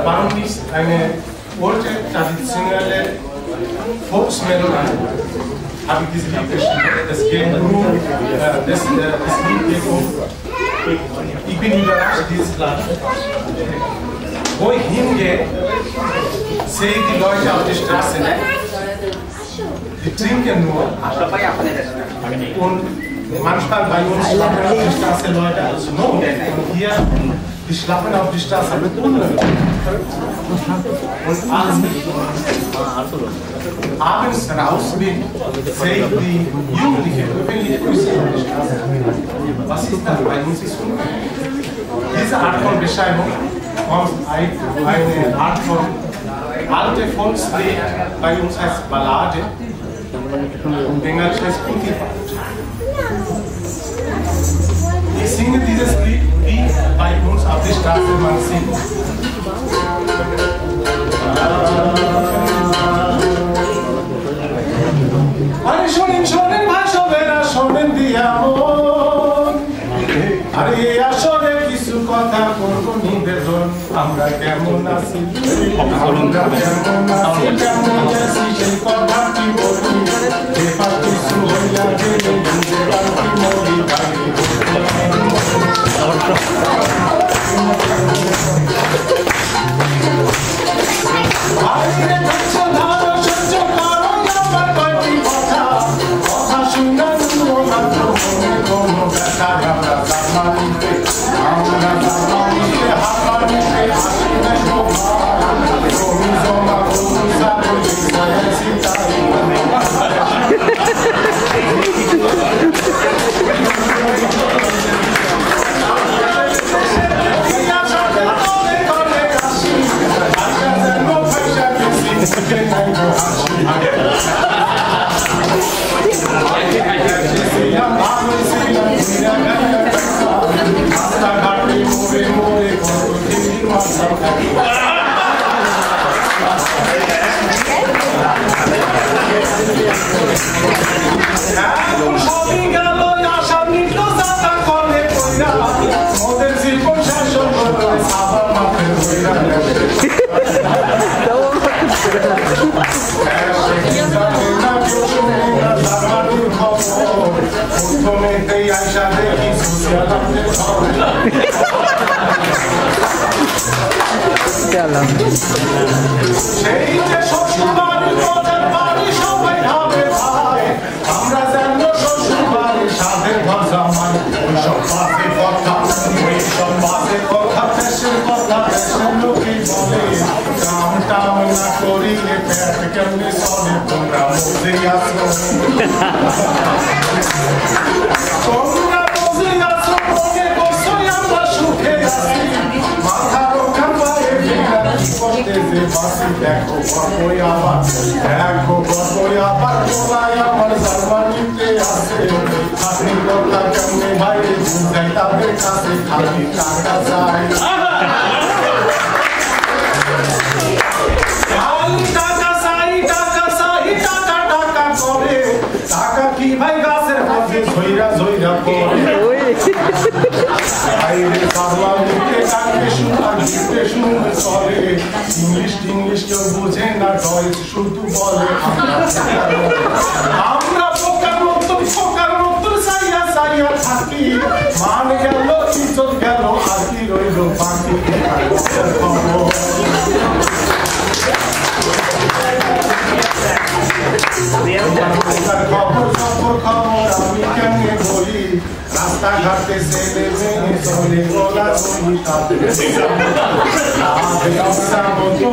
Warum nicht eine alte, traditionelle Volksmelodie habe ich dieses Lied geschrieben. Das geht nur, das Lied geht um. Ich bin überrascht, dieses Land. Wo ich hingehe, sehe ich die Leute auf der Straße. Die trinken nur. Und manchmal bei uns schlafen auf der Straße Leute als Not. Und hier, die schlafen auf der Straße mit Unruhe. Und abends raus bin, sehe ich die Jugendlichen öffentlich grüßen auf der Straße. Was ist das? Bei uns ist Unruhe. Diese Art von Beschreibung kommt eine Art von alte Volkslied, bei uns heißt Ballade. Und Bengalisch heißt Kuntipat. Ich singe dieses Lied, wie bei uns auf der Straße man singt. Are shonen shonen bhashobera shonen diamon. Are ashore kisu kotha korbo nibeদন. Amra kemon achi? Amra kemon achi? Kemon achi sei kotha ki boli? Ebar kisu hoya gele ebar ki mori bhai. Aire bachcha dharo shojjo karo amar koti kotha. Kotha shunano na mone kono betha amra zamanite. Amra zamanite hamanite ashine shobha. Komi zoma komi saboli sayasitai. English কেউ বোঝে না ডয়েস শুধু বলে আমরা পোকার মতো সাইয়া সাইয়া থাকি মান গেল ইজ্জত গেল আর কি রইল বাকি খবর আমি কেমনে বলি রাস্তাঘাটে ছেলে মেয়ে চলে গোলা চলি তাদের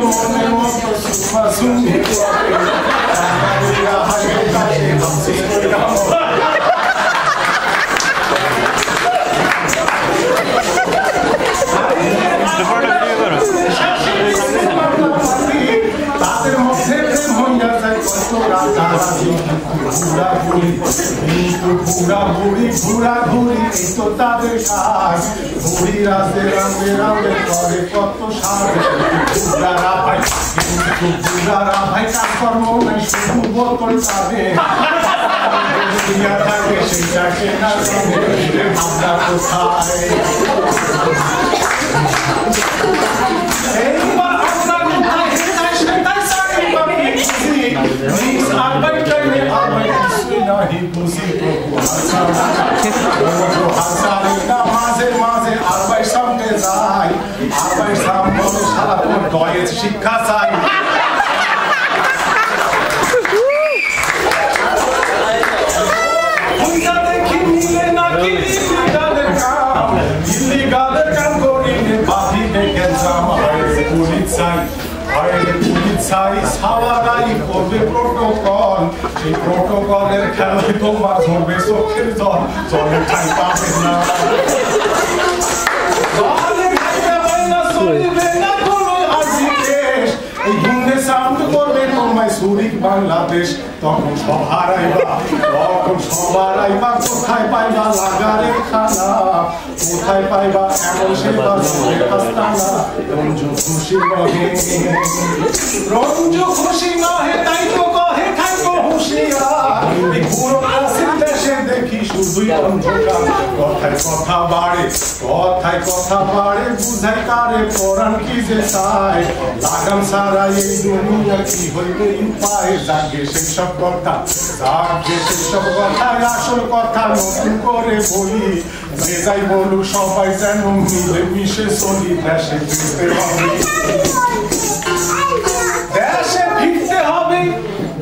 মনের মতো সুমা শুনে হাসে কাছে হাসি তাদের মধ্যে প্রেম হইয়া যায় কত রাতারাতি পুরা বুড়ি ঘুরা ঘুরি এই তো তাদের কাজ বুড়ি রাতে রামে রামে করে কত সার বুড়ারা ভাই কাজকর্ম নাই শুধু বোতল চাবে থাকে সেটাকে না আমরা কোথায় Arbeit haben wollen, সারা তোমার ডয়ের শিক্ষা চাই ইলিগালের কাম করিলে বাঁধিবে গেঞ্জাম হায়রে পুলিশাই সাওয়ারাই করবে প্রোটোকল সেই প্রোটোকলের খেলায় তোমার ধরবে চোখের জল জলের ঠাই পাবে না জলের ঠাই পাবে না চলবে না কোনো আজিকেশ এই গুণে সাউন্ড করবে তোমায় সুরিক বাংলাদেশ তখন সব হারাইবা কোথায় পাইবা লাগারে খানা কোথায় পাইবা এমন সেবা আস্তানা রঞ্জু খুশি নহে তাই তো কহে খাইতো হুঁশিয়ার এই পুরো ক্লাসের দেশে দেখি শুধুই অন্ধকার কথায় কথা বাড়ে বুঝাই কারে পরাণ কি যে চায় লাগাম সারা এই দুনিয়া কি হইবে উপায় জাগে সেই সব কথা আসল কথা নতুন করে বলি যে যাই বলুক সবাই যেন মিলে মিশে চলি দেশে ফিরতে হবে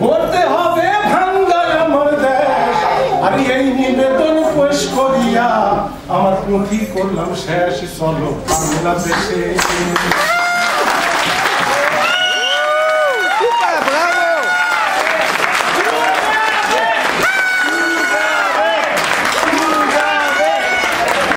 গড়তে হবে ভাঙ্গার আমার দেশ আর এই নিবেদন পেশ করিয়া আমার পুঁথি করলাম শেষ চলো বাংলাদেশে